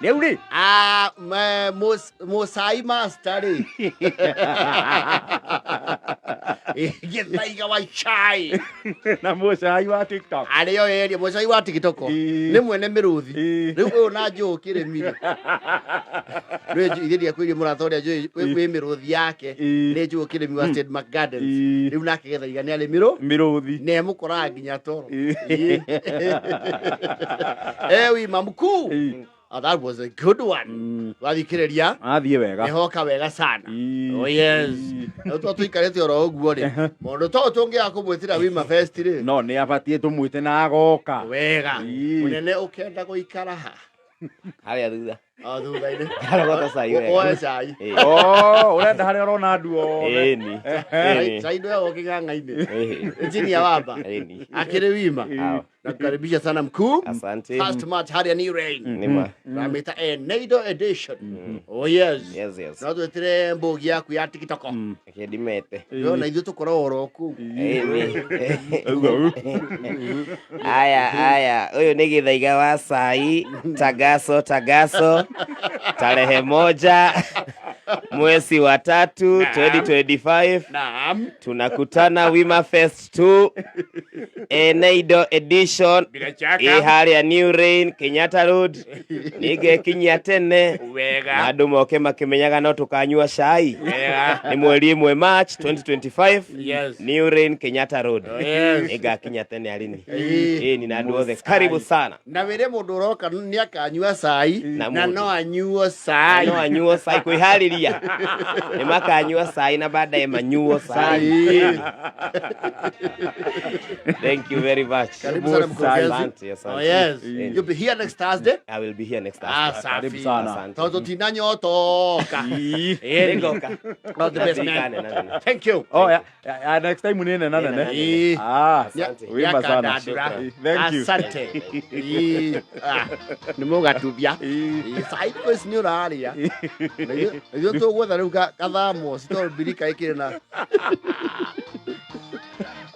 Neuri. Musai master. Githaiga wa chai. Na Musai wa TikTok. Arĩo area Musai wa TikTok. Nĩ mwene mĩrũthi. Rĩu ũyũ na njũkĩre mire. Rĩu ithiĩ kwĩria mũrathoria wĩ mĩrũthi yake. Nĩ njũkĩre mi wa State Mark Gardens. Rĩu nake Githaiga nĩ arĩ mĩrũthi. Nĩ mũkoraga nginya toro. Wima mkuu. That was a good one. Wathikĩrĩria. Athiĩ wega. Nĩhoka wega sana. Oh yes. Tũikarĩte oro ũguo rĩ. Mũndũ to tũngĩaga kũmwĩtĩra Wima Fest rĩ. No nĩ abatiĩ tũmwĩte na agoka. Wega. Mũnene ũkenda gũikara ha. Harĩa thutha. Thutha-inĩ. Arogota cai wega. Oe cai. Ũrenda harĩa ũrona andu othe. Ĩni. Cai ndio yako king'ang'a-inĩ. Chini ya wamba. Akĩrĩ Wima. Nakukaribisha sana mkuu. Asante. First match Harĩa New Rain. Nĩma. Ramita Neido edition. Oh yes. Yes. No twetire mbogi yaku ya TikTok. Kĩndimete. Yo na ithuĩ tũkorwo oro kũu. Ĩni. Aya. Ũyũ nĩ Githaiga wa cai. Tagaso. Tarehe 1 mwezi wa 3 2025. Naam. Tunakutana Wima Fest 2 Neido edition. Harĩa New Rain Kenyatta Road. Nigekinyia tene. Wega. Andũ moke makĩmenyaga no tukanyua cai. Wega. Nĩ mweri 1 March 2025. Yes. New Rain Kenyatta Road. Yes. Nigakinya tene alini. Ni na andũ othe karibu sana. Na wĩre mũndũ ũroka nĩ akanyua cai na no anyuo cai. No anyuo cai kwĩharĩria. Nĩ makanyua cai na baadaye manyuo cai. Thank you very much. Karibu sana mkurugenzi. Asante. Oh yes. You'll be here next Thursday. I will be here next Thursday. Karibu sana. Toto tinanyotoka. Ngoka. All the best man. Thank you. Oh yeah. Next time unene nane. Wima sana. Thank you. Asante. Nĩ mũgatubia. Cai kwĩci nĩ ũrarĩa. Nĩguo tũgwetha rĩu gathamo citobirika ĩkĩrĩ na.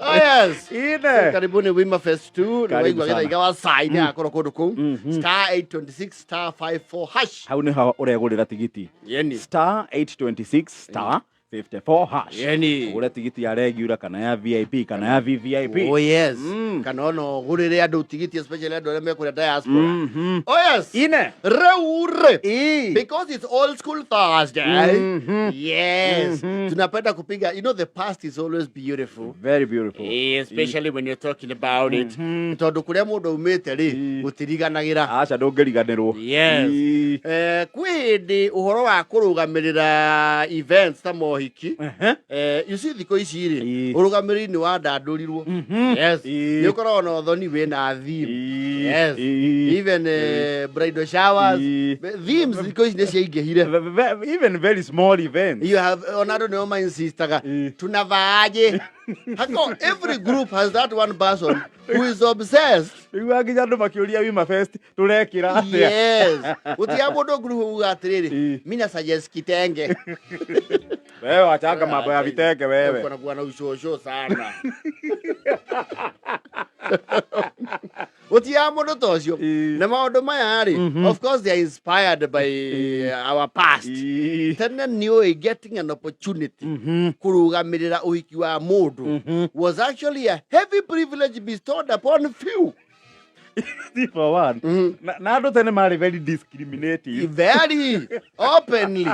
Oh yes. Karibuni Wima Fest 2. Waigua Githaiga wa cai nĩ akorwo kũndũ kũu. *826 *54 hash. Hau nĩho ũregũrĩra tigiti. *826 *54 hash. Ũgũre tigiti ya regular kana ya VIP kana ya VVIP. Oh yes. Kana no gũrĩre andũ tigiti especially andũ arĩa mekũrĩa diaspora. Oh yes. Reure. Because it's old school Thursday. Yes. Tunapenda kupiga. You know the past is always beautiful. Very beautiful. Especially when you're talking about it. Tondũ kũrĩa mũndũ umĩte rĩ gũtiriganagĩra. Aca ndũngĩriganĩrwo. Yes. Kwĩ ndĩ ũhoro wa kũrũgamĩrĩra events ta mohiki. You see thikũ ici rĩ ũrũgamĩrĩri nĩ wandandũrirwo. Yes. Nĩ ũkoragwo na ũthoni wĩna theme. Yes. Even bridal showers. Themes thikũ ici nĩ ciaingĩhire. Even very small events. You have ona andũ nĩo mainsistaga tunavaaje. Every group has that one person who is obsessed. Nginya andũ makĩũria Wima Fest tũrekĩra atĩa. Yes. Gũtiga mũndũ group uga atĩrĩrĩ mina suggest kitenge. Wewe wachanga mambo ya vitenge wewe. Kuna kuwa na ushosho sana. Gũtiga mũndũ ta ũcio. Na maũndũ maya rĩ of course they are inspired by our past. Tene nĩũĩ getting an opportunity kũrũgamĩrĩra ũhiki wa mũndũ was actually a heavy privilege bestowed upon few. For one. Na andũ tene marĩ very discriminative. Very openly.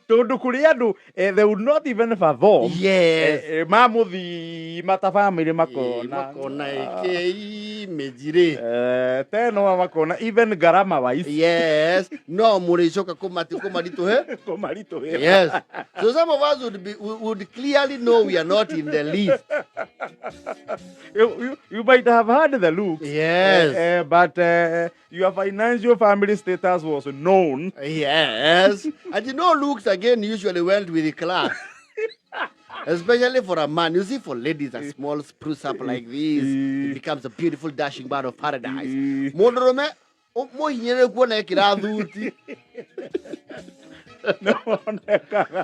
Tondũ kũrĩ andũ they would not even favor. Yes. Mamũthi mata family makona mejire. Teno makona even garama wise. Yes. No mũrĩcoka kũmarituhe. Yes. So some of us would clearly know we are not in the list. You might have had the look. Yes. But your financial family status was known. Yes. And you know looks again usually went with the class. Especially for a man. You see, for ladies, a small spruce up like this, it becomes a beautiful dashing bird of paradise. Mondorome, mohinyere kuona kirathuti.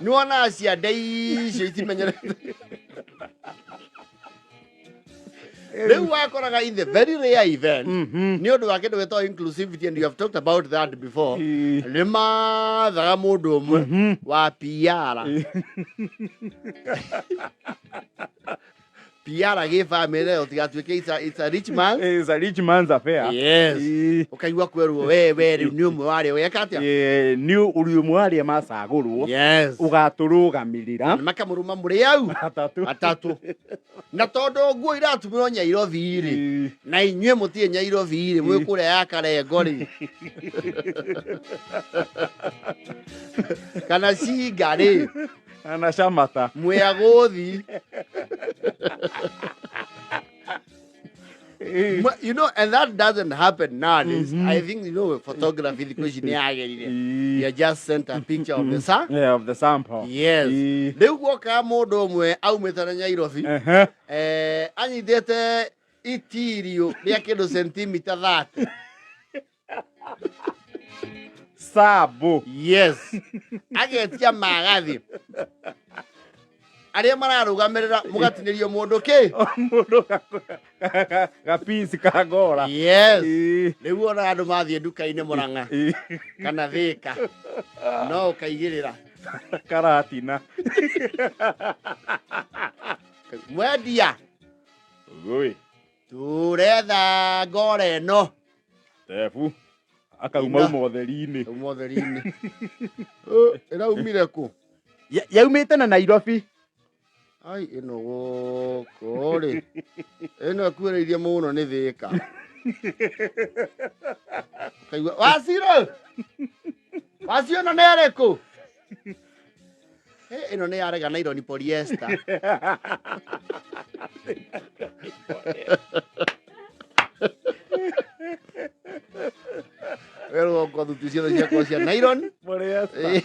No one has your day. Rĩu wakoraga in the very rare event nĩ ũndũ wa kĩndũ gĩtagwo inclusivity, and you have talked about that before, nĩ mathaga mũndũ ũmwe wa PR PR gĩ family ũtigatuĩke it's a rich man. It's a rich man's affair. Yes. Ũkaigua kwerwo we nĩ ũmwe warĩ weka atĩa. Nĩ ũrĩ ũmwe warĩ macagũrwo. Yes. Ũgatũrũgamĩrĩra. Makamũrũma mũrĩ au atatũ. Na tondũ nguo iratumĩrwo Nyairobi rĩ, na inyuĩ mũtirĩ Nyairobi rĩ, mwĩ kũrĩa ya Karengo rĩ. Kana Cinga rĩ. Ana Shamata. Mwĩ agũthi. You know, and that doesn't happen nowadays. I think, you know, photography, you just sent a picture of the sun. Yeah, of the sample. Yes. Rĩu guoka mũndũ ũmwe aumĩte na Nyairobi, anyitĩte itirio rĩa kĩndũ sentimita 30. Sabo. Yes. Agetia magathi. Arĩa mararũgamĩrĩra mũgatinĩrio mũndũ kĩ? Mũndũ gapisi kagora. Yes. Rĩu ona andũ mathiĩ nduka-inĩ Mũrang'a kana Thĩka, no ũkaigĩrĩra karatina. Mwendia, Oi. Tũretha ngora ĩno. Tebu. Akauma ũmotheri-inĩ. Ũmotheri-inĩ. Ĩraumire kũ? Yaumĩte na Nairobi. Ai, ĩno gũkũ rĩ. Ĩno ĩkuĩrĩirie mũno nĩ Thĩka. Kaigua, Wacirũ! Waci ĩno nĩ ĩrĩkũ? Ĩno nĩ yarega nylon polyester. Wero kwa thuti ciothe ciakwa cia nylon polyester.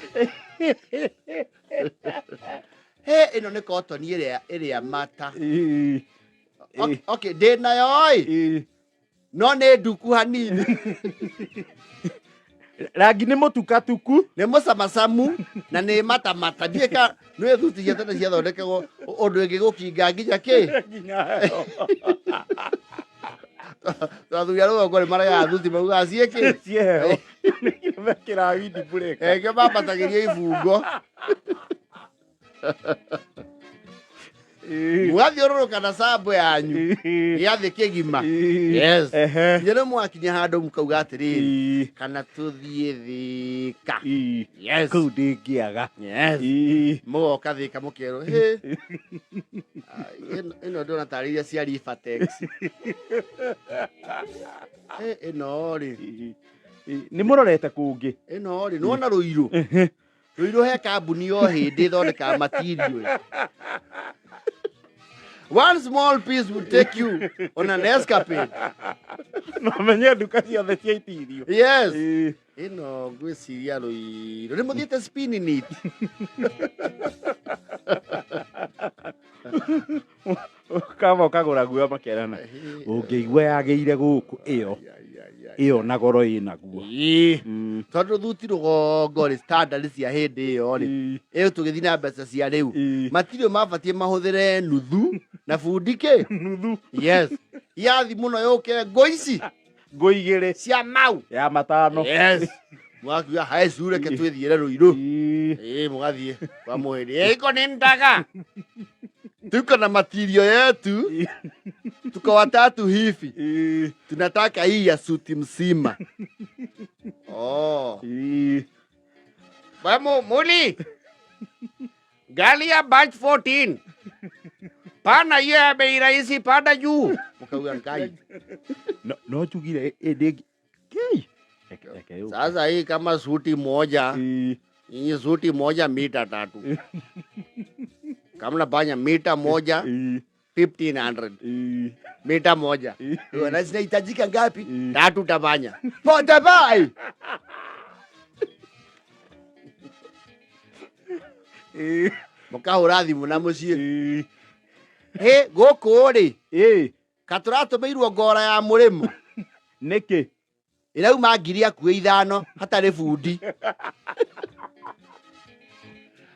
Ĩno nĩ cotton ĩrĩa mata. Okay, ndĩnayo ĩ. No nĩ nduku hanini. Rangi nĩ mũtukatuku. Nĩ mũcamacamu na nĩ matamata. Ndiĩka nĩ thuti cia tene ciathondekagwo ũndũ ĩngĩgũkinga nginya kĩ? Athuri a rũgongo nĩ maregaga thuti maugaga ciĩkĩ? Cieo. Mekĩra windi bureka. Eke mambatagĩria ibungo. Mwathiũrũrũka na sambo yanyu gĩathĩ kĩgima. Yes. Nĩ mwakinya handũ mũkauga atĩrĩrĩ, kana tũthiĩ Thĩka. Yes. Kũu ndĩngĩaga. Yes. Mũgoka Thĩka mũkerwo, ĩno ndona tarĩ iria cia Rifatex. Ĩno rĩ. Nĩ mũrorete kũngĩ. Ĩno rĩ, nĩwona Rũirũ. Rũirũ he kambuni o hĩndĩ ĩthondekaga material. One small piece would take you on an escapade. No menye nduka ciothe cia itirio. Yes. Ĩno ngwĩciria Rũirũ. Nĩ mũthiĩte spinning it. Kama ũkagũra guoya makerana. Ũngĩigua yagĩire gũkũ ĩyo na goro ĩnaguo. Tondũ thuti rũgongo rĩ standard cia hĩndĩ ĩyo rĩ, tũgĩthiĩ na mbeca cia rĩu, matirĩ mabatiĩ mahũthĩre nuthu na bundi kĩ? Nuthu. Yes. Yathi mũno yũke ngũ ici. Ngũ igĩrĩ. Cia mau. Ya matano. Yes. Mwakiuga haicu reke twĩthiĩre Rũirũ. Mũgathiĩ kwa mũhĩri. Ĩko nĩ ndaga. Tuko na material yetu. Tuko watatu hivi. Tunataka hii ya suti mzima. Bamu muli. Gali ya batch 14. Pana hiyo ya bei rahisi, panda juu. Mkauga nkai. No chugire edegi. Kei. Sasa hii kama suti moja. Hii suti moja mita 3. Kama nafanya mita moja 1500. Mita moja. Na zinahitajika ngapi? 3 utafanya. Pote bai. Mũkahũra thimũ na mũciĩ. Gũkũ rĩ, katũratũmĩirwo ngora ya mũrĩmo. Nĩkĩ? Ĩrauma ngiri akuĩ 5 hatarĩ bundi.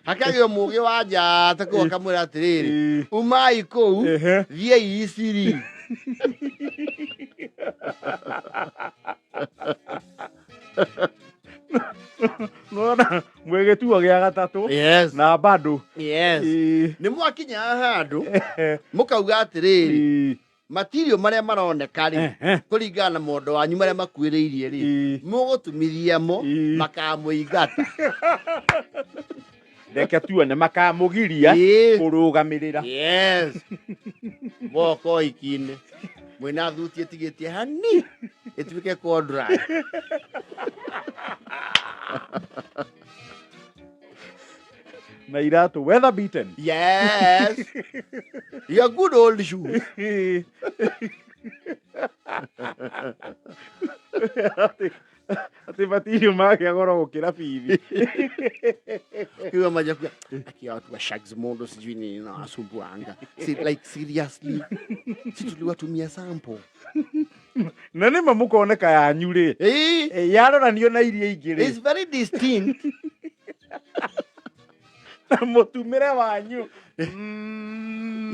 Hakagio mũgĩ wa njata kũu akamwĩra atĩrĩrĩ, umai kũu thiĩi Isiri Nona mwege tu agya gatatu. Yes. Na bado. Yes. Ni mwakinya handu mukauga atiriri material maria maroneka ri kuringana na mondo wanyu maria makuiriirie ri mugutumithia mo makamuigata. Reke tuone makamugiria kurugamirira. Yes. Moko ikine mwina thuti etigetie hani etuike kodra. Na iratu weather beaten. Yes. Your good old shoes. Ati material make agora gukira bibi. Kiwa majaku akia watu wa shags mondo sijui ni na asumbuanga. Like seriously. Situliwatumia sample. Na nĩ mamukoneka yanyu rĩ yaroranio na iria ingĩ rĩ. It's very distinct. Na mũtumĩre wanyu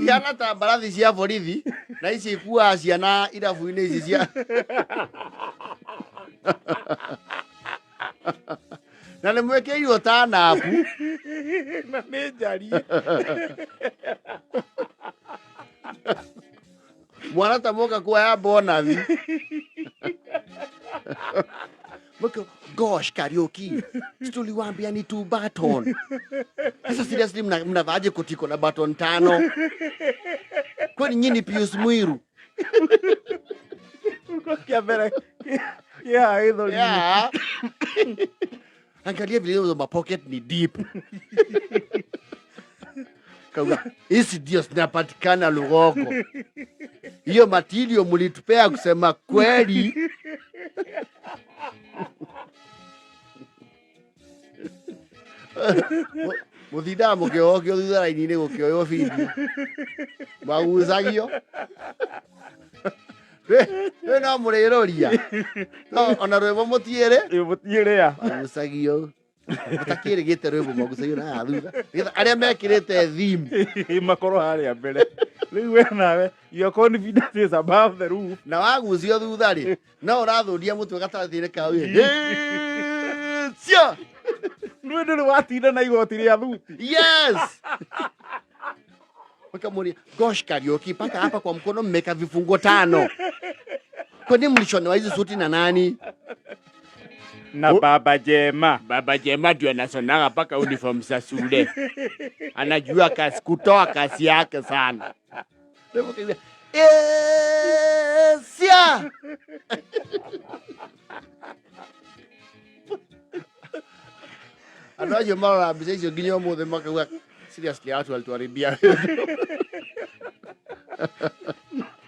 yana ta mbarathi cia borithi na ici ikuaga ciana irabu-inĩ ici cia na nĩ mwĩkĩirwo ta napu na nĩ njarie. mwana ta moka kuoya bonathi. Gosh, karaoke. Tuliwaambia ni 2 button. Sasa seriously mnavaje kotiko na button 5? Kwani nyinyi Pius Muiru? Kia mbere. Yeah, hizo. Yeah. Angalia vile hizo pocket ni deep. Kauga, hizi ndio zinapatikana Lugoko. Hiyo material mlitupea kusema kweli. Muthida mukiookio thutha raini-inĩ gũkĩoywo video magusagio no mũrĩroria ona rwĩmbo mũtiĩrĩ magusagio mũtakĩrĩgĩte rwĩmbo magusagio na thutha nĩgetha arĩa mekĩrĩte theme makorwo harĩa mbere. Rĩu we nawe your confidence is above the roof. Na wagucio thutha rĩ no ũrathũria mũtwe gatagatĩ-inĩ kao cia Nwe ndũrĩ watinda na igoti rĩa thuti. Yes. Wakamuria, gosh karaoke paka hapa kwa mkono mmeka vifungo 5. Kwani mlishonewa hizi suti na nani? Na Baba Jema. Baba Jema ndio anasonaga paka uniform za shule. Anajua kutoa kazi yake sana. Sia. Anaje mara mbica icio nginya ũmũthĩ makauga seriously watu walituharibia.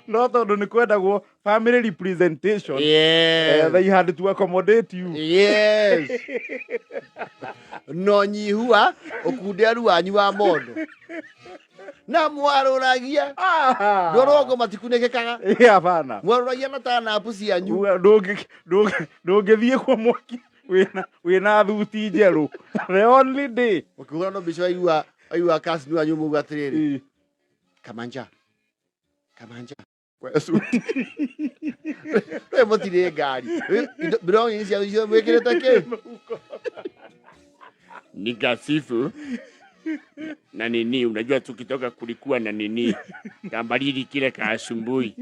No tondũ nĩ kwendagwo family representation. Yes. They had to accommodate you. Yes. No nyihua ũkunderu wanyu wa mondo. Na mwarũragia. Ndũrũngo matikunĩkĩkaga. Hapana. Mwarũragia na ta napu cianyu. Ndũngĩthiĩ kwa mwaki wĩna thuti njerũ. The only day. Ũkĩgũra no mbica aigua kasi wanyu mũgua atĩrĩrĩ. Kamanja. Kwa suti. Rwe mũtirĩ ngari. Belongings cia icio mwĩkĩrĩte kĩ? Ni gasifu. Na nini, unajua tukitoka kulikuwa na nini. Kambariri kile kaasumbui.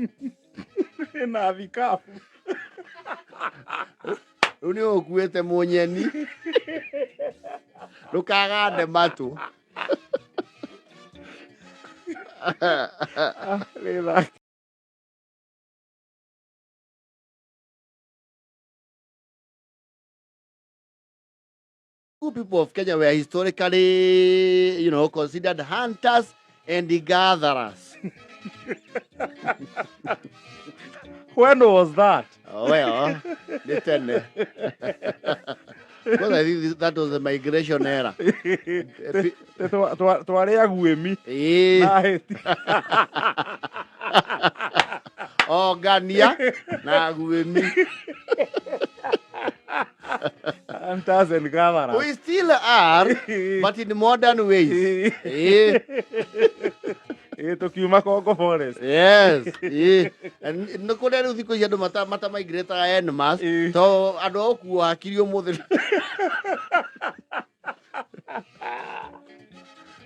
Na vikafu. Uni ukuete munyeni. Ndukagande matu. People of Kenya were historically, considered hunters and gatherers. When was that? Oh, well, listen. Because I think that was the migration era. Tware aguemi. Oh, Gania. Na aguemi. Hunters and gatherers. We still are, but in modern ways. Tukiuma Congo Forest. Yes. No kule rä u thikå ici andå mata migrataga enmas to andå a å kuo hakiri å må thä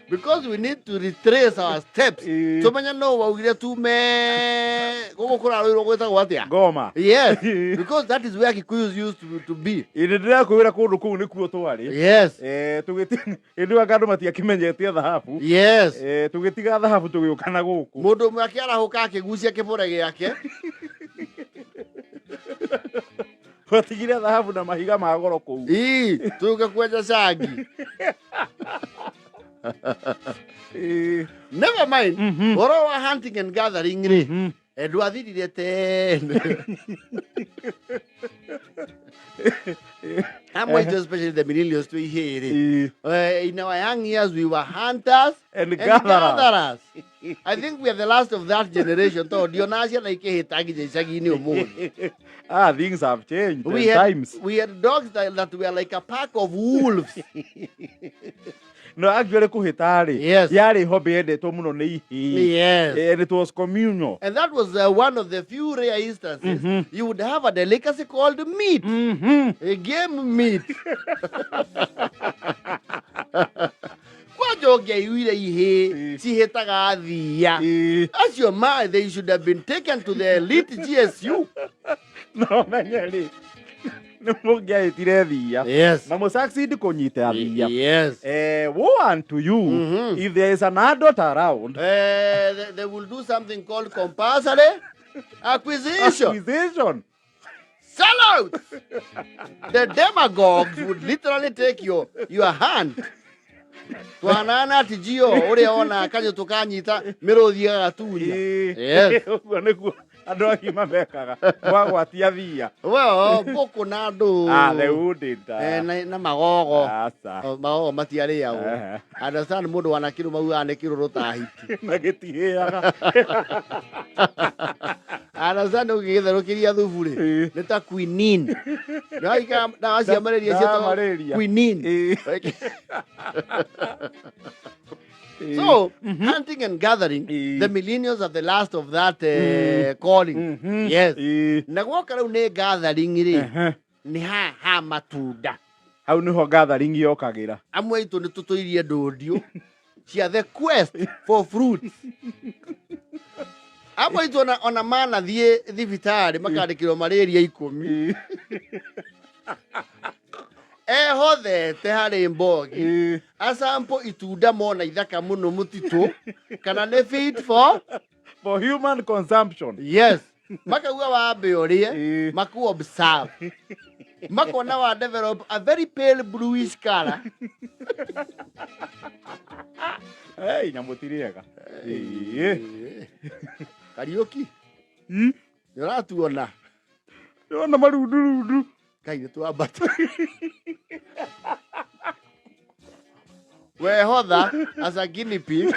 because we need to retrace our steps. Tumenya no waugire tume gogo kurarwirwo gwetagwo atia Goma. Yes, because that is where Kikuyus used to be. Indi ndirakwira kundu kuu nikuo twari. Yes. Indi wakandå matiakimenyete thahabu. Yes. Tugitiga thahabu tugiukana guku. Mundu umwe akiarahuka akigucia kibore giake. Twatigire thahabu na mahiga ma goro kuu. Tuge kwenja cangi. Never mind. Horo wa hunting and gathering ri. Ndwathirire tene. I'm going to especially the millennials to hear it. In our young years, we were hunters and gatherers. I think we are the last of that generation. Things have changed. We had dogs that were like a pack of wolves. No, actually, yes. Yes. And it was communal. And that was one of the few rare instances. You would have a delicacy called meat. A game meat. As your mind, they should have been taken to the elite GSU. No, man, yes. Yes. Woe unto you if there is an adult around. They will do something called compulsory acquisition. Sell out. The demagogues would literally take your hand. Twanana tijio ore ona kanyo tukanyita mirothi gatunya. Yes. Andå agima mekaga mwagwatia thia mbũkũ na andũ they wouldn't na magogo magogo matiarĩagwo understand mũndũ wanakĩrũ mauaga nĩ kĩrũrũ ta hiti na gĩtihĩaga understand ũgĩgĩtherũkĩria thubu rĩ nĩ ta quinine ndawa cia malaria ciĩtagwo quinine. So, hunting and gathering, the millennials are the last of that calling. Yes. Na gwoka rĩu nĩ gathering rĩ nĩ ha matunda. Hau nĩho gathering yokagĩra. Amwe itũ nĩ tũtũirie ndũndiũ cia the quest for fruits. Amwe itũ ona manathiĩ thibitarĩ makandĩkĩrwo malaria 10. Ehothete harĩ mbogi asampo itunda mona ithaka muno mutitu kana nĩ fit for human consumption. Yes. Makauga wambe ũrĩe maku observe makona wa develop a very pale bluish color. Hey, nyamũtiriega. Kariuki. Nĩũratuona. Nĩũrona marundurundu. Kai nĩ twambata. Wehotha as a guinea pig.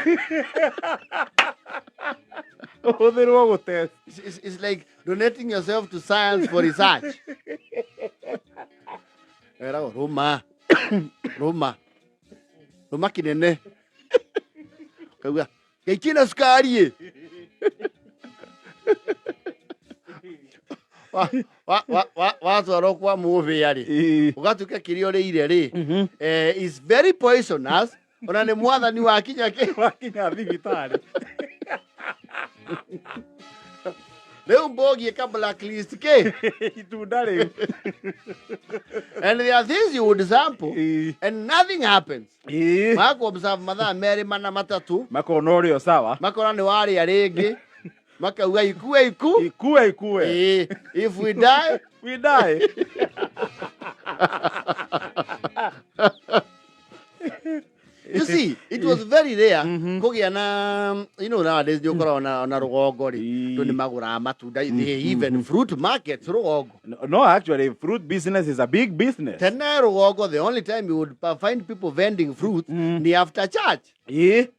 It's like donating yourself to science for research. Roma kinene. Kauga gaikina sukari. Watwarwo kwa mũthĩa rĩ ũgatuĩka kĩrĩa ũrĩire rĩ is very poisonous ona nĩ mwathani wakinya thibitarĩ rĩu mbogi ĩka blacklist kĩ itunda rĩu and there are things you would sample and nothing happens. Makũobserve mathaa merĩ mana matatũ makona ũrĩo sawa makona nĩ warĩa rĩngĩ makauga ikue. If we die, we die. You see, it was very rare. Kũgĩa na, you know, nowadays nĩ ũkoragwo na rũgongo rĩ tondũ nĩ magũraga matunda, even fruit markets rũgongo. No, actually fruit business is a big business. Tene rũgongo, the only time you would find people vending fruit ni after church.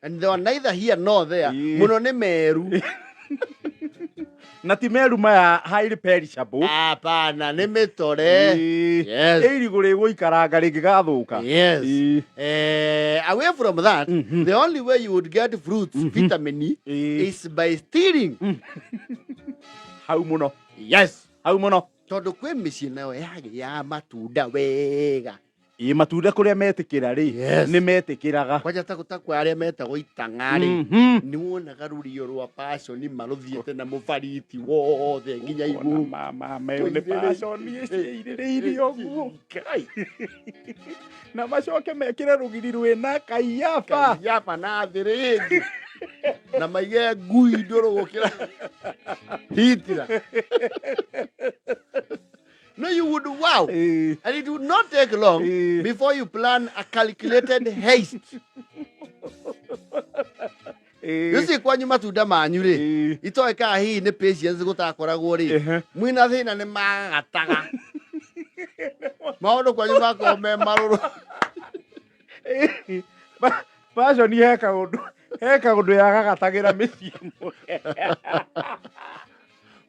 And they were neither here nor there. Mũno nĩ Meru. Na ti meru maya highly perishable. Hapana, nĩ mĩtore. Yes. Ĩrigũ rĩgũikaranga rĩngĩgathuka. Yes. Away from that, the only way you would get fruits, vitamin is by stealing. Hau mũno. Yes. Hau mũno. Tondũ kwĩ mĩciĩ nayo ya matunda wega. Matunda kũrĩa metĩkĩra rĩ, nĩ metĩkĩraga. Kwanja takwa arĩa metagwo itang'a rĩ, nĩ wonaga rũrio rwa passion marũthiĩte na mũbariti wothe nginya igũrũ. Mama meyo nĩ passion ciĩirĩrĩire ũguo. Na macoke mekĩre rũgiri rwĩna kaiyaba. Kaiyaba na thĩrĩngĩ. Na maige ngui ndũrũ gũkĩra Hitler. No, you would wow. And it would not take long before you plan a calculated haste. You see, kwanyu matunda manyu rĩ, itoe ka hihi nĩ patience gũtakoragwo rĩ, mwĩna thĩna nĩ magataga. Maũndũ kwanyu makorwo me marũrũ. Passion heka ũndũ yagagatagĩra mĩciĩ ĩmwe.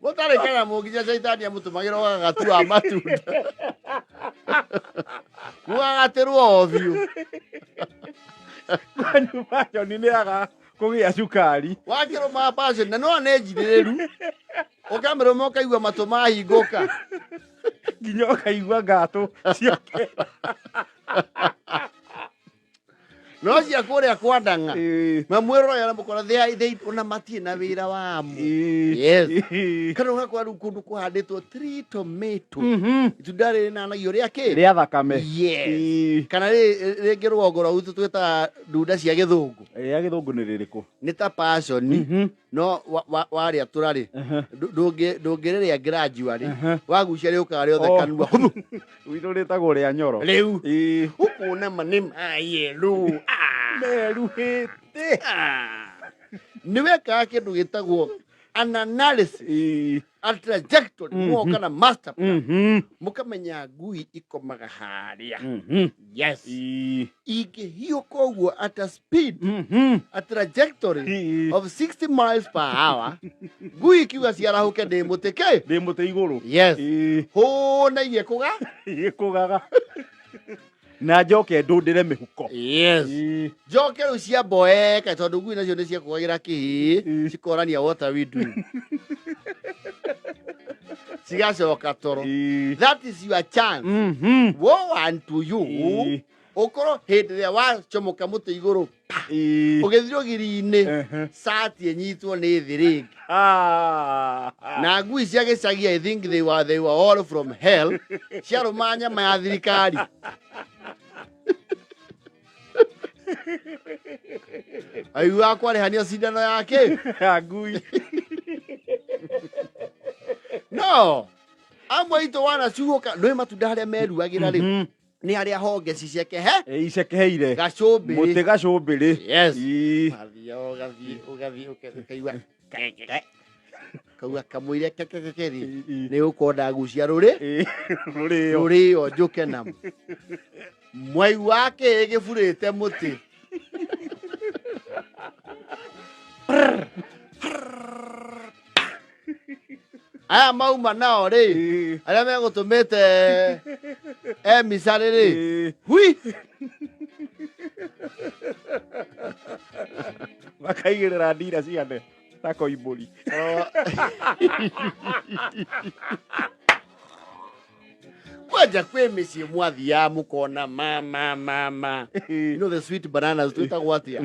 Gũtarĩ kana mũnginya caitani amũtũmagĩra gagatu wa matunda. Gũgagatĩrwo o biũ. Kwanyu passion nĩaga kũgĩa cukari. Wakĩrũma passion na no nĩ njirĩrĩru. Ũkamĩrũma ũkaigua matũ mahingũka. Nginya ũkaigua ngatũ ciake. No cia kũrĩa kwa ndang'a. Mamwĩrora ya mũkora they ona matirĩ na wĩra wa mo. Yes. Kana ũgakora rĩu kũndũ kũhandĩtwo tree tomato. Itunda rĩrĩ rĩnanagio rĩa kĩ? Rĩa thakame. Yes. Kana rĩngĩ rũgongo rwa gwitũ twĩtaga ndunda cia gĩthũngũ. Rĩa gĩthũngũ nĩ rĩrĩkũ? Nĩ ta passion. No warĩa tũrarĩ. Ndũngĩrĩrĩa gradually. Wagucia rĩũkaga rĩothe kanua. Witũ rĩtagwo rĩa nyoro. Rĩu. Ũkona mane mayellow. Meruhĩte. Nĩ wekaga kĩndũ gĩtagwo an analysis, a trajectory, mũgoka na master plan. Mũkamenya ngui ikomaga harĩa. Yes. Ingĩhiũka ũguo at a speed, a trajectory of 60 miles per hour, ngui ikiuga ciarahũke ndĩ mũtĩ kĩ? Ndĩ mũtĩ igũrũ. Yes. Hũna igĩkũga? Igĩkũgaga. Na njoke ndũndĩre mĩhuko. Yes. Njoke rĩu ciamboeka tondũ ngui nacio nĩ ciakũgagĩra kĩhĩ cikorania what are we doing. Cigacoka toro. That is your chance. Woe unto you. Ũkorwo hĩndĩ ĩrĩa wacomoka mũtĩ igũrũ ũgĩthiĩ ũgiri-inĩ sati ĩnyitwo nĩ thĩ rĩngĩ. Na ngui cia gĩcagi I think they were all from hell. Ciarũma nyama ya thirikari. Ayu akwarehania cindano yake ya ngui. No. Amwe itũ wanacuoka nĩ matunda harĩa meruagĩra rĩ. Nĩ harĩa honge cicekehe. Icekeheire. Gacũmbĩrĩ. Mũtĩ gacũmbĩrĩ. Yes. Ũgathiĩ ũkaigua. Kauga kamũire kekekeri. Nĩ ũkorwo ndagucia rũrĩo njũke namo. Mwai wake ĩgĩburĩte mũtĩ. Aya mauma nao rĩ, arĩa megũtũmĩte emisarĩ rĩ, hui! Makaigĩrĩra ndira ciane ta koimbũri. Kwanja kwĩ mĩciĩ mwathiaga mũkona mama. You know the sweet bananas twĩtagwo atĩa?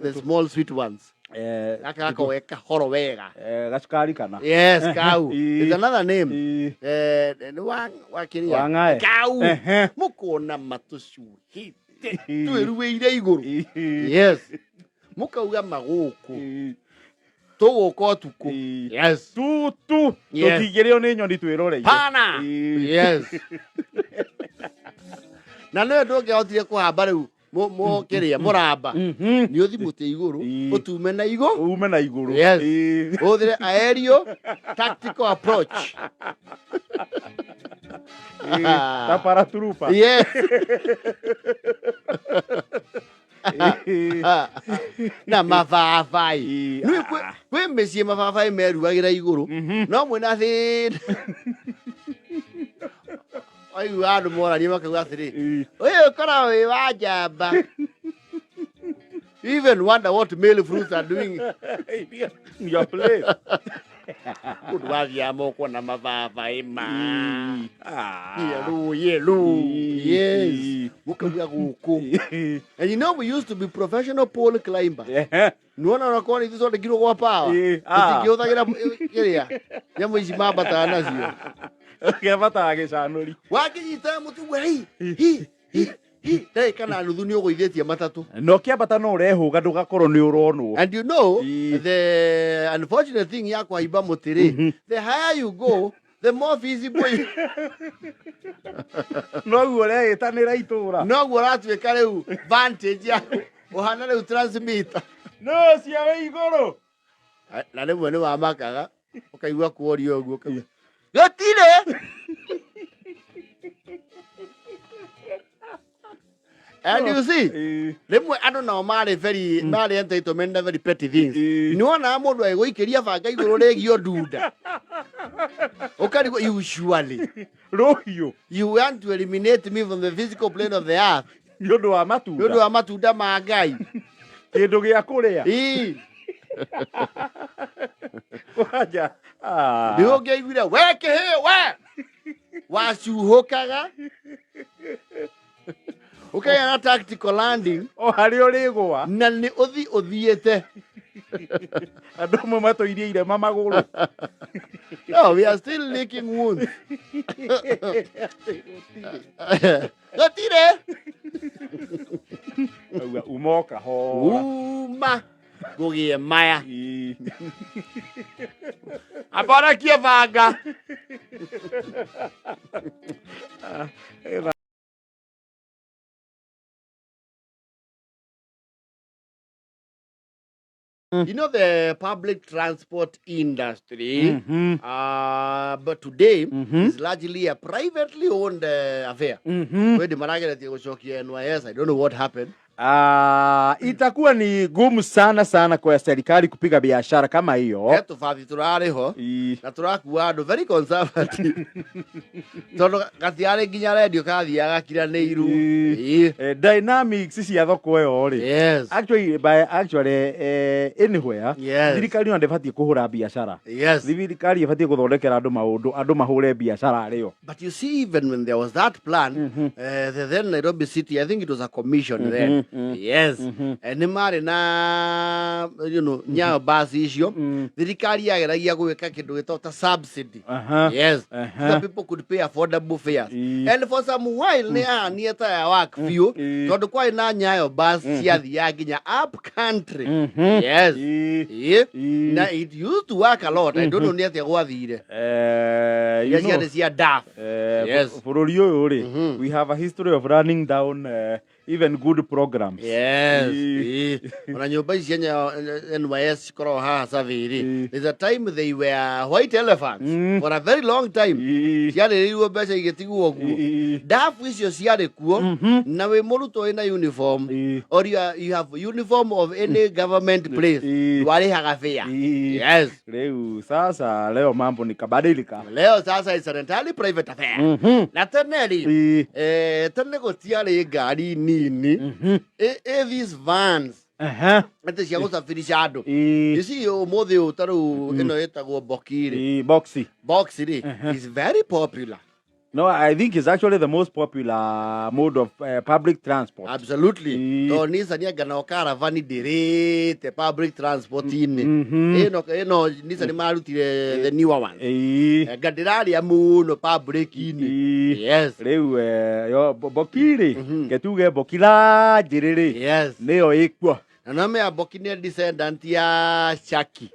The small sweet ones. Gaka gakoragwo kahoro wega. Gacukari kana? Yes, kau. It's another name. Wakĩria. Kau. Mũkona matũcuhĩte. Twĩruĩire igũrũ. Yes. Mũkauga magũkũ. Tũgũka ũtukũ. Yes. Tutu. Tũtingĩrĩo nĩ nyoni twĩroreire. Pana. Yes. Na nĩ ndũngĩahotire kũhamba rĩu mũkĩrĩa mũramba nĩ ũthi mũtĩ igũrũ ũtume na igũrũ. Ume na igũrũ. Yes. Ũthire aerial tactical approach. Ta paraturupa. Yes. na mabavai kwe mĩciĩ mabavai meruagĩra igũrũ no mwĩna thĩna aigua andũ moranie makauga atĩrĩ ũyũ ũkoragwo wĩ wa njamba. Even wonder what male fruits are doing in your place. Good wathia moko na mabavai ma yellow yes mukauga gũkũ. And you know we used to be professional pole climbers. Nuona unakuwa ni hizo ndigiro kwa power tikihuthagira kiria nyamũ ici mambataga nacio gĩabataga gĩcanũri wakinyita mũtu hi Hey, kana nuthu ni ũgũithĩtie matatũ. No kĩambata no ũrehũga ndũgakorwo nĩ ũronwo. And you know, the unfortunate thing ya kũhaimba mũtĩ the higher you go, the more visible. Noguo ũregĩtanĩra itũũra. Noguo ũratuĩka rĩu vantage yaku ũhana rĩu transmitter. No cia wĩ igũrũ. Na rĩmwe nĩ wamakaga ũkaigua kuorio ũguo ũkauga gũtirĩ. And you see, lemwe ando na mare very mare entitlement very petty things. Ni wona mundu aigũikĩria banga igũrũ rĩgio ndunda. Ukarigwo usually. Rohio. You want to eliminate me from the physical plane of the earth. Nĩũndũ wa matunda. Nĩũndũ wa matunda ma Ngai. Kĩndũ gĩa kũrĩa. Waja. Nĩ ũngĩaiguire we kĩhĩ we. Wacuhũkaga. Okay, na tactical landing. O harĩ ũrĩgũa. Na nĩ ũthiĩte. Andũ amwe matũirie irema magũrũ. No, we are still licking wounds. Gũtirĩ. Umoka ho. Uma. Gũgĩe maya. Abarakie banga. You know the public transport industry, but today is largely a privately owned affair. Where the Maragareti was NYS, I don't know what happened. Itakuwa ni gumu sana kwa serikali kupiga biashara kama hiyo. Hetu fathi turareho na turakuwa andu very conservative. Tondo gatiare nginya radio kathiaga kiranĩiru. Dynamics cia thoko ĩyo ri. Yes. Actually anywhere. Yes. Thirikari no ndĩbatie kũhũra biashara. Yes. Thirikari ĩbatie gũthondekera andũ maũndũ, andũ mahũre biashara rĩo. But you see, even when there was that plan, the then Nairobi City, I think it was a commission then. Yes. And mari na Nyayo bus icio thirikari yageragia gwika kindu gitota subsidy. Yes. So people could pay affordable fares. And for some while ni eta ya work few tondu kwa ina Nyayo bus ciathia nginya up country. Yes. Na it used to work a lot. I don't know ni atia gwathire. Yes. Bururi uyu ri, we have a history of running down even good programs. Yes. Ona nyumba ici NYS korwo haha Saviri. There's a time they were white elephants for a very long time. Ciarĩrĩirwo mbeca igĩtigwo guo. Ndafu icio ciarĩ kuo na wĩ mũrutwo wĩna uniform or you have uniform of any government place. Warĩhaga fare. Yes. Leo sasa mambo ni kabadilika. Leo sasa is entirely private affair. Na tene tene gũtiarĩ ngari nini. These vans. Ate cia gũcabirisha andũ. You see ũmũthĩ ũtarũ ĩno ĩtagwo Boxi. Boxi is very popular. No, I think it's actually the most popular mode of public transport. Absolutely. So Nissan yagana caravan direct public transport in. Nissan marutire the newer one. Gadirari amuno public in. Yes. Leo yo Bokiri ketuge Bokila jirere. Yes. Neo ikwa. Na me Bokini descendant ya Shaki.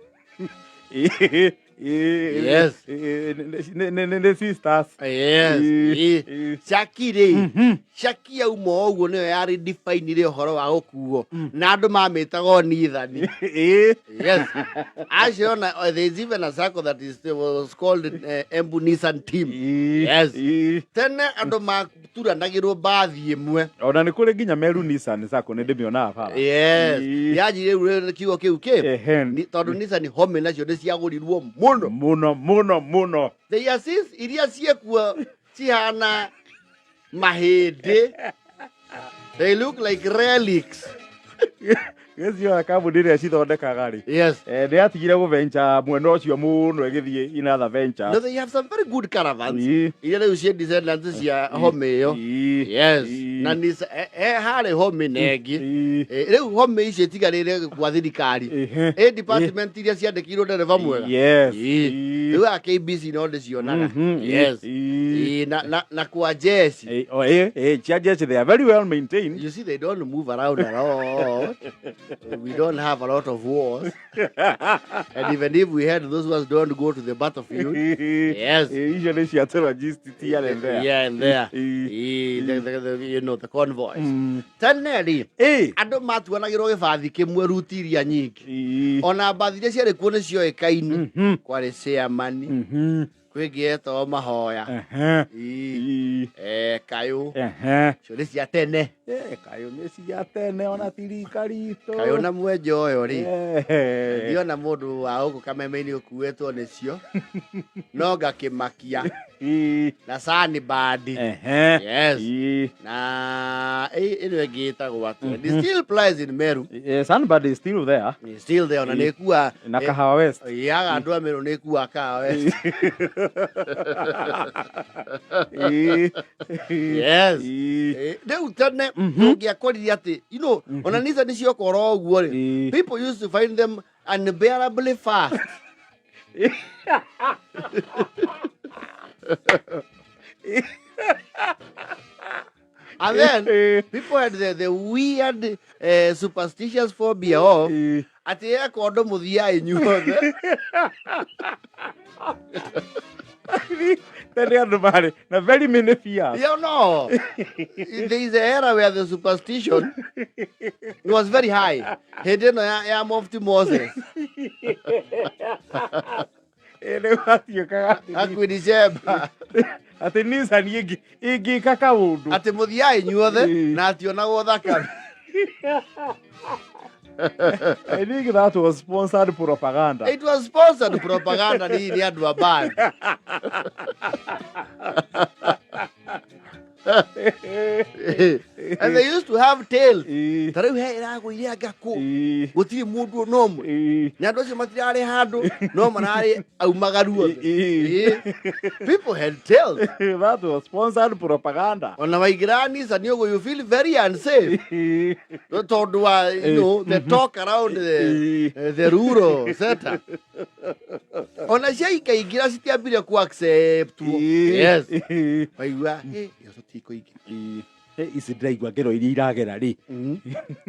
Yes. The sisters. Yes. Shaki yauma uguo niyo yari define ile horo wa gukuo. Na andu mamitago nithani. Yes. Ashona there's even a circle that was called Embu Nissan team. Yes. Tene andu maturanagirwo bathi imwe. Ona ni kuri nginya Meru Nissan sako ni ndimiona bara. Yes. Yajire ure kiugo kiu ki. Tondu Nissan home nacio ni ciagurirwo muno. The assist iria ciekuo cihana mahindi. They look like relics. Gĩcio kambuni ĩrĩa cithondekaga rĩ. Yes. Nĩ atigire gũventure mwena ũcio mũno ĩgĩthiĩ inother ventures. No, they have some very good caravans. Iria rĩu cia descendants cia home ĩyo. Yes. Na ni harĩ home nengi. Rĩu home ici itigarĩre gwa thirikari. Department iria ciandĩkirwo ndereba mwega. Yes. Rĩu a KBC no ndĩcionaga. Yes. Na kwa jeshi. Cia jeshi, they are very well maintained. You see, they don't move around a lot. We don't have a lot of wars. And even if we had, those ones don't go to the battlefield. Yes. Usually she has logistics here and there. Yeah, and there. You know, the convoys. Taneri. Andu matuanagirwo gibathi kimwe ruti iria nyingi. Ona mbathi iria ciarĩ kuo nĩ cioĩkaine. Kwarĩ Chairman. Kwĩngĩetwo Mahoya. Kayũ. Cio nĩ cia tene. Kayũ nĩ cia tene ona thirikari itũ. Kayũ na mwenja ũyũ rĩ. Ndiona mũndũ wa gũkũ Kameme-inĩ ũkuĩtwo nĩcio. No ngakĩmakia. Na Sunbird. Yes. Na ĩno ĩngĩ ĩtagwo atĩa. It still plays in Meru. Sunbird is still there. It's still there. Ona nĩ ĩkua. Na Kahawa West. Yaga andũ a Meru nĩ ĩkua Kahawa West. Yes. Rĩu tene ndũngĩakorire atĩ, you know, ona Nissan nĩciokora ũguo rĩ. People used to find them unbearably fast. And then people had the weird superstitious phobia of ati ekondo muthia inyuothe. Na very many fears. You know, there is an era where the superstition was very high. He didn't know ya Mufti Moses. Akwidicemba. Ati Nissan ĩngĩka kaũndũ. Ati muthia inyuothe na ati onagwo thakame. I think that was sponsored propaganda. It was sponsored propaganda ni andu a bad. And they used to have tales. Tarau he irago iria ngako. Gutiri mundu no mwe. Ni andu acio matirari handu no marari aumagaru. People had tales. That was sponsored propaganda. Ona waingira Nissan you feel very unsafe. Tondu wa, you know, the talk around the rural setup. Ona cia ikaingira citiambire ku accept. Yes. Waigua yoso tiko iki. Isi ndaigua ngero iria iragera ri.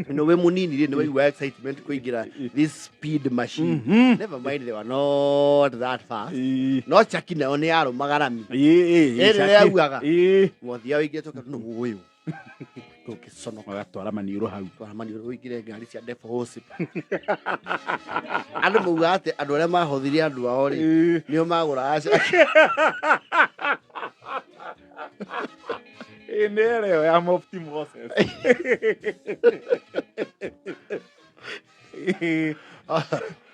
No we munini ri no waigua excitement kuingira this speed machine. Never mind, they were not that fast. No chakina one yaro magarami. Ere yaugaga. Mothia wige toka no uyu. Sono magatwara maniũrũ hau. Twara maniũrũ wĩingĩre ngari cia Depo Hosip. Andũ mauga atĩ andũ arĩa mahothirie andũ ao rĩ nĩo magũra aca. Nĩ ĩrĩa ya Mufti Moses.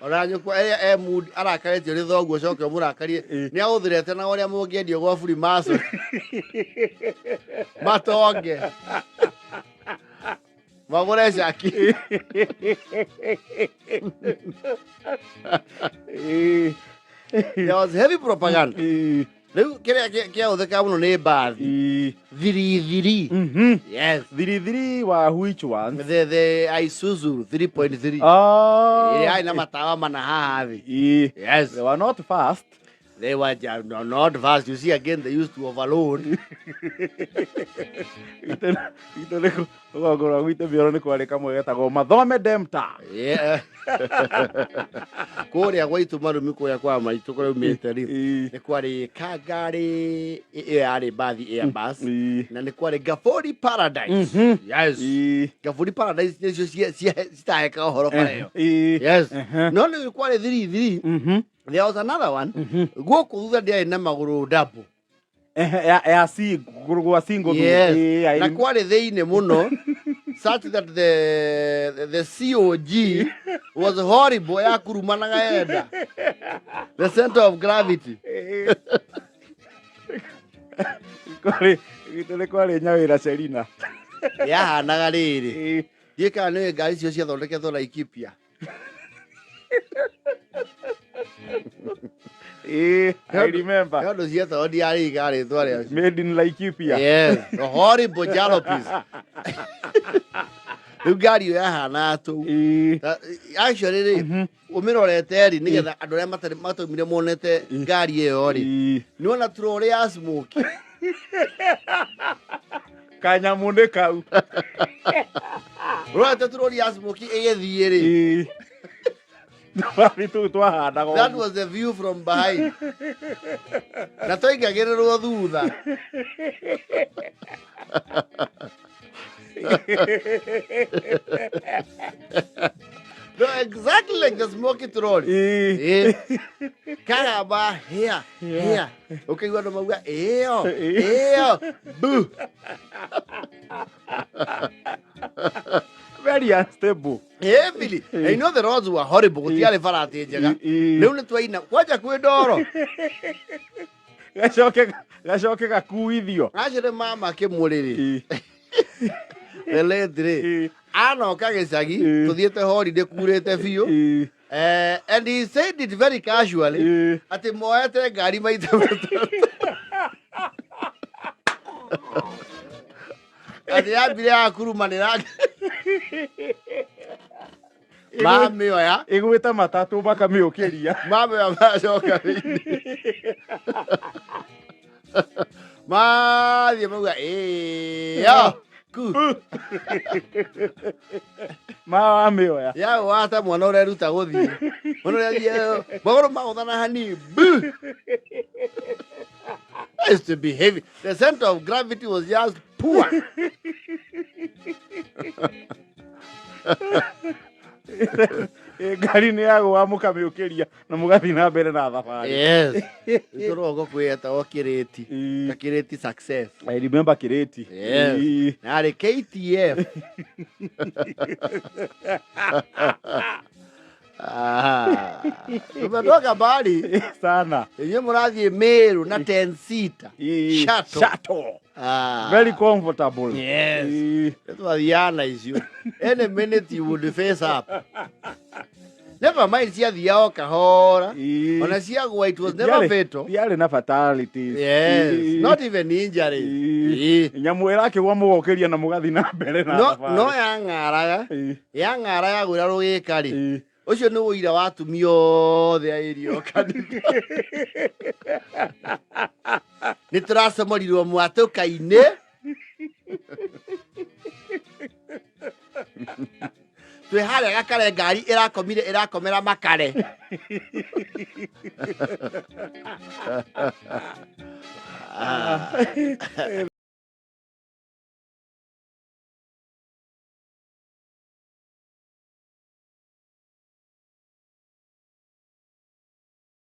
Ona nyũkwa mood arakarĩtio nĩ thoguo coke mũrakarie nĩ agũthirete na ũrĩa mũngĩendio gwa buri maso. Matonge. Magũre caki. There was heavy propaganda. Rĩu kĩrĩa kĩahũthĩka mũno nĩ mbathi. Thiri. Yes. Thiri wa which one? The Isuzu 3.3. Oh. Ĩrĩa ĩna matawa mana haha thĩ. Yes. They were not fast. They were not fast. You see, again, they used to overload. Itu nä rũgongo rwa gwitũ mĩoro nĩ kwarĩ kamwe getagwo Mathome Demta. Yeah. Kũrĩa gwitũ marumi kũrĩa kwa maitũ kũrĩa umĩte rĩ nĩ kwarĩ Kangari ĩyo yarĩ mbathi Airbus na nĩ kwarĩ Gabori Paradise. Yes. Gabori Paradise nĩcio citaheka ũhoro bara ĩyo. Yes. No nĩ kwarĩ 3. There was another one. Gũkũ thutha ndĩarĩ na magũrũ double. Ya single gwa single. Yes. Na kwarĩ thĩinĩ mũno such that the COG was horrible ya kurumanaga enda. The center of gravity. Gitu nĩ kwarĩ Nyawĩra Selina. Yahanaga rĩrĩ. Ndiĩkaga nĩ ngari icio ciathondeketwo Laikipia. I remember. How does yet all the area made in Laikipia? Yes, the horrible jalopies. You got you nato. Actually, umirorete ri nigetha andu aria matumire monete ngari iyo ri ni ona trole ya smoke kanyamu nĩ kau rota trole ya smoke igithie ri. That was the view from behind. Na toigagĩrĩrwo thutha. No, exactly like the smoky trolley. Karaba, here. Okay, what am I? Ew. Boo. Very unstable. Heavily. I know the roads were horrible. Gutiarĩ bara atĩ njega. Rĩu nĩ twaina kwanja kwĩ ndoro. Gacoke gakuithio. Acere mama kĩmũrĩrĩ. Leledre. Anoka gĩcagi tũthiĩte holiday kurĩte biũ. And he said it very casually. Atĩ moete ngari maita matatũ. Atĩ yambire ya kurumanĩra. Mami oya igwĩte matatũ makamĩũkĩria. Mami oya macoka thĩinĩ. Mathiĩ mauga ĩyo ku. Mami oya ya wata mwana ũreruta gũthiĩ. Mwana ũrĩa magũrũ magũthana hani. Used to be heavy. The center of gravity was just poor. Ngari nĩ yagũa mũkamĩũkĩria na mũgathiĩ na mbere na thabarĩ. Yes. Tũrogo kwĩyetagwo Kĩrĩti. Ta Kĩrĩti success. I remember Kĩrĩti. Yes. Narĩ KTF. Tumetoka mbali sana. Yenyewe mũrathiĩ Meru na 10 seater. Shuttle. Very comfortable. Yes. Twathiana icio. Any minute you would face up. Never mind ciathiaga o kahora. Ona ciagwa it was never fatal. Diarĩ na fatalities. Yes. Not even injuries. Nyamũ ĩrakĩgwa mũgokĩria na mũgathiĩ na mbere na thabarĩ. No yang'araga. Yang'araga gwĩra rũgĩka rĩ. Ũcio nĩ ũira wa atumia othe a area kanitha. Nĩ tũracomorirwo mwatũka-inĩ. Twĩ harĩa gakare ngari ĩrakomera makare.